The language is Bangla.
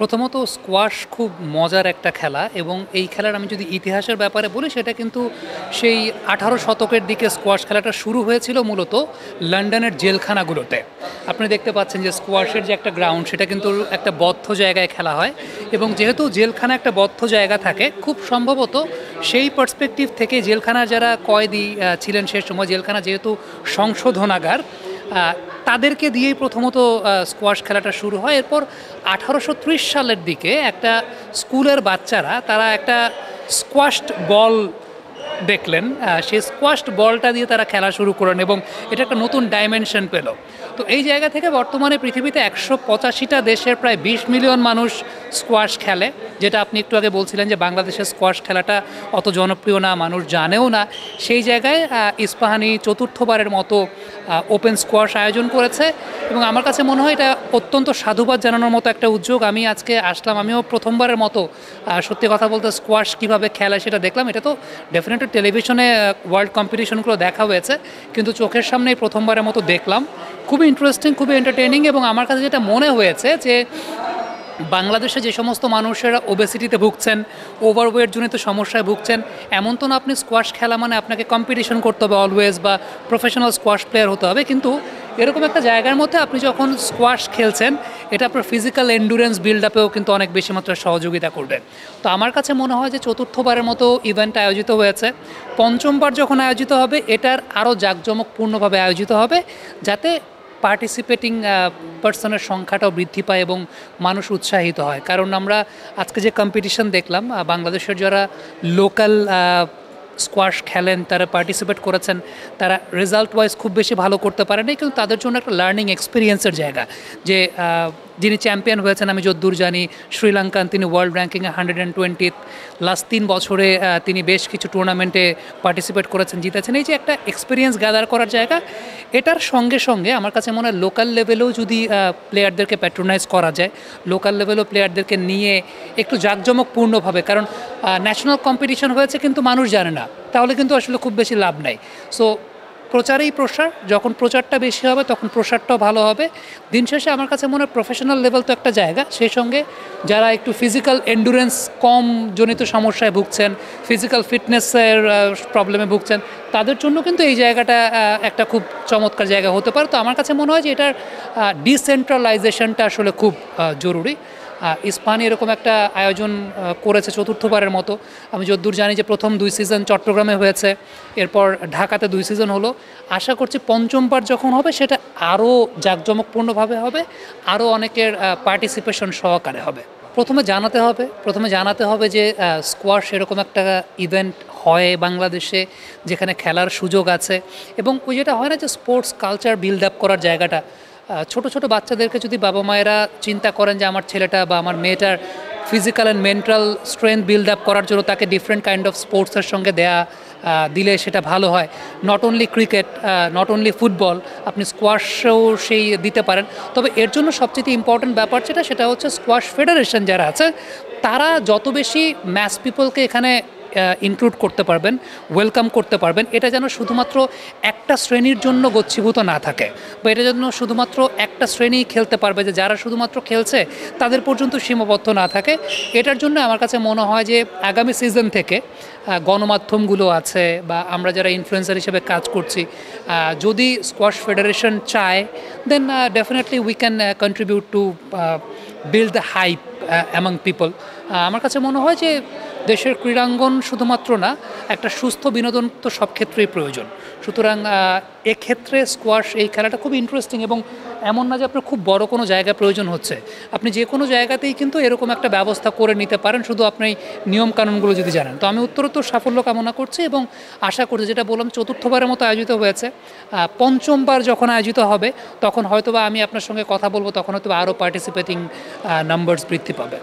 প্রথমত স্কোয়াশ খুব মজার একটা খেলা এবং এই খেলার আমি যদি ইতিহাসের ব্যাপারে বলি সেটা কিন্তু সেই 18 শতকের দিকে স্কোয়াশ খেলাটা শুরু হয়েছিল মূলত লন্ডনের জেলখানাগুলোতে। আপনি দেখতে পাচ্ছেন যে স্কোয়াশের যে একটা গ্রাউন্ড সেটা কিন্তু একটা বদ্ধ জায়গায় খেলা হয় এবং যেহেতু জেলখানা একটা বদ্ধ জায়গা থাকে খুব সম্ভবত সেই পার্সপেক্টিভ থেকে জেলখানার যারা কয়েদি ছিলেন সে সময় জেলখানা যেহেতু সংশোধনাগার তাদেরকে দিয়েই প্রথমত স্কোয়াশ খেলাটা শুরু হয়। এরপর 1830 সালের দিকে একটা স্কুলের বাচ্চারা তারা একটা স্কোয়াশড বল দেখলেন, সেই স্কোয়াশড বলটা দিয়ে তারা খেলা শুরু করেন এবং এটা একটা নতুন ডাইমেনশন পেল। তো এই জায়গা থেকে বর্তমানে পৃথিবীতে 185টা দেশের প্রায় 20 মিলিয়ন মানুষ স্কোয়াশ খেলে, যেটা আপনি একটু আগে বলছিলেন যে বাংলাদেশের স্কোয়াশ খেলাটা অত জনপ্রিয় না, মানুষ জানেও না। সেই জায়গায় ইস্পাহানি চতুর্থবারের মতো ওপেন স্কোয়াশ আয়োজন করেছে এবং আমার কাছে মনে হয় এটা অত্যন্ত সাধুবাদ জানানোর মতো একটা উদ্যোগ। আমি আজকে আসলাম, আমিও প্রথমবারের মতো সত্যি কথা বলতে স্কোয়াশ কীভাবে খেলা সেটা দেখলাম। এটা তো ডেফিনেটলি টেলিভিশনে ওয়ার্ল্ড কম্পিটিশনগুলো দেখা হয়েছে, কিন্তু চোখের সামনেই প্রথমবারের মতো দেখলাম। খুবই ইন্টারেস্টিং, খুবই এন্টারটেইনিং এবং আমার কাছে যেটা মনে হয়েছে যে বাংলাদেশে যে সমস্ত মানুষেরা ওবেসিটিতে ভুগছেন, ওভারওয়েট জনিত সমস্যায় ভুগছেন, এমন তো না আপনি স্কোয়াশ খেলা মানে আপনাকে কম্পিটিশন করতে হবে অলওয়েজ বা প্রফেশনাল স্কোয়াশ প্লেয়ার হতে হবে, কিন্তু এরকম একটা জায়গার মধ্যে আপনি যখন স্কোয়াশ খেলছেন এটা আপনার ফিজিক্যাল এন্ডুরেন্স বিল্ড আপেও কিন্তু অনেক বেশি মাত্রায় সহযোগিতা করবে। তো আমার কাছে মনে হয় যে চতুর্থবারের মতো ইভেন্ট আয়োজিত হয়েছে, পঞ্চমবার যখন আয়োজিত হবে এটার আরও জাঁকজমকপূর্ণভাবে আয়োজিত হবে যাতে পার্টিসিপেটিং পার্সনের সংখ্যাটাও বৃদ্ধি পায় এবং মানুষ উৎসাহিত হয়। কারণ আমরা আজকে যে কম্পিটিশন দেখলাম, বাংলাদেশের যারা লোকাল স্কোয়াশ খেলেন তারা পার্টিসিপেট করেছেন, তারা রেজাল্ট ওয়াইজ খুব বেশি ভালো করতে পারেনি, কিন্তু তাদের জন্য একটা লার্নিং এক্সপিরিয়েন্সের জায়গা। যে যিনি চ্যাম্পিয়ন হয়েছেন আমি যতদূর জানি শ্রীলঙ্কান, তিনি ওয়ার্ল্ড র্যাঙ্কিংয়ে 120। লাস্ট 3 বছরে তিনি বেশ কিছু টুর্নামেন্টে পার্টিসিপেট করেছেন, জিতেছেন। এই যে একটা এক্সপিরিয়েন্স গ্যাদার করার জায়গা, এটার সঙ্গে সঙ্গে আমার কাছে মনে হয় লোকাল লেভেলেও যদি প্লেয়ারদেরকে প্যাট্রোনাইজ করা যায়, লোকাল লেভেলেও প্লেয়ারদেরকে নিয়ে একটু জাঁকজমকপূর্ণভাবে, কারণ ন্যাশনাল কম্পিটিশন হয়েছে কিন্তু মানুষ জানে না, তাহলে কিন্তু আসলে খুব বেশি লাভ নাই। সো প্রচারেই প্রসার, যখন প্রচারটা বেশি হবে তখন প্রসারটাও ভালো হবে। দিন শেষে আমার কাছে মনে হয় প্রফেশনাল লেভেল তো একটা জায়গা, সেই সঙ্গে যারা একটু ফিজিক্যাল এন্ডুরেন্স কম জনিত সমস্যায় ভুগছেন, ফিজিক্যাল ফিটনেসের প্রবলেমে ভুগছেন, তাদের জন্য কিন্তু এই জায়গাটা একটা খুব চমৎকার জায়গা হতে পারে। তো আমার কাছে মনে হয় যে এটার ডিসেন্ট্রালাইজেশনটা আসলে খুব জরুরি। ইস্পাহানি এরকম একটা আয়োজন করেছে চতুর্থবারের মতো। আমি যতদূর জানি যে প্রথম 2 সিজন চট্টগ্রামে হয়েছে, এরপর ঢাকাতে 2 সিজন হলো। আশা করছি পঞ্চমবার যখন হবে সেটা আরও জাঁকজমকপূর্ণভাবে হবে, আরও অনেকের পার্টিসিপেশন সহকারে হবে। প্রথমে জানাতে হবে যে স্কোয়াশ এরকম একটা ইভেন্ট হয় বাংলাদেশে যেখানে খেলার সুযোগ আছে, এবং ওই যেটা হয় না যে স্পোর্টস কালচার বিল্ড আপ করার জায়গাটা, ছোট ছোট বাচ্চাদেরকে যদি বাবা মায়েরা চিন্তা করেন যে আমার ছেলেটা বা আমার মেয়েটার physical and mental strength build up করার জন্য তাকে ডিফারেন্ট কাইন্ড অফ স্পোর্টসের সঙ্গে দিলে সেটা ভালো হয়। Not only cricket, not only football, আপনি স্কোয়াশেও সেই দিতে পারেন। তবে এর জন্য সবচেয়ে ইম্পর্ট্যান্ট ব্যাপার সেটা হচ্ছে স্কোয়াশ ফেডারেশন যারা আছে তারা যত বেশি ম্যাস পিপলকে এখানে ইনক্লুড করতে পারবেন, ওয়েলকাম করতে পারবেন, এটা যেন শুধুমাত্র একটা শ্রেণীর জন্য গচ্ছিভূত না থাকে, বা এটা যেন শুধুমাত্র একটা শ্রেণী খেলতে পারবে, যে যারা শুধুমাত্র খেলছে তাদের পর্যন্ত সীমাবদ্ধ না থাকে। এটার জন্য আমার কাছে মনে হয় যে আগামী সিজন থেকে গণমাধ্যমগুলো আছে বা আমরা যারা ইনফ্লুয়েন্সার হিসেবে কাজ করছি, যদি স্কোয়াশ ফেডারেশন চায় then definitely we can contribute to build the hype among people. আমার কাছে মনে হয় যে দেশের ক্রীড়াঙ্গন শুধুমাত্র না, একটা সুস্থ বিনোদন তো সব ক্ষেত্রেই প্রয়োজন। সুতরাং এক্ষেত্রে স্কোয়াশ এই খেলাটা খুব ইন্টারেস্টিং, এবং এমন না যে আপনার খুব বড় কোনো জায়গা প্রয়োজন হচ্ছে, আপনি যে কোনো জায়গাতেই কিন্তু এরকম একটা ব্যবস্থা করে নিতে পারেন, শুধু আপনি নিয়মকানুনগুলো যদি জানেন। তো আমি উত্তরোত্তর সাফল্য কামনা করছি এবং আশা করছি, যেটা বললাম চতুর্থবারের মতো আয়োজিত হয়েছে, পঞ্চমবার যখন আয়োজিত হবে তখন হয়তোবা আমি আপনার সঙ্গে কথা বলবো, তখন হয়তো আরও পার্টিসিপেটিং নাম্বারস বৃদ্ধি পাবে।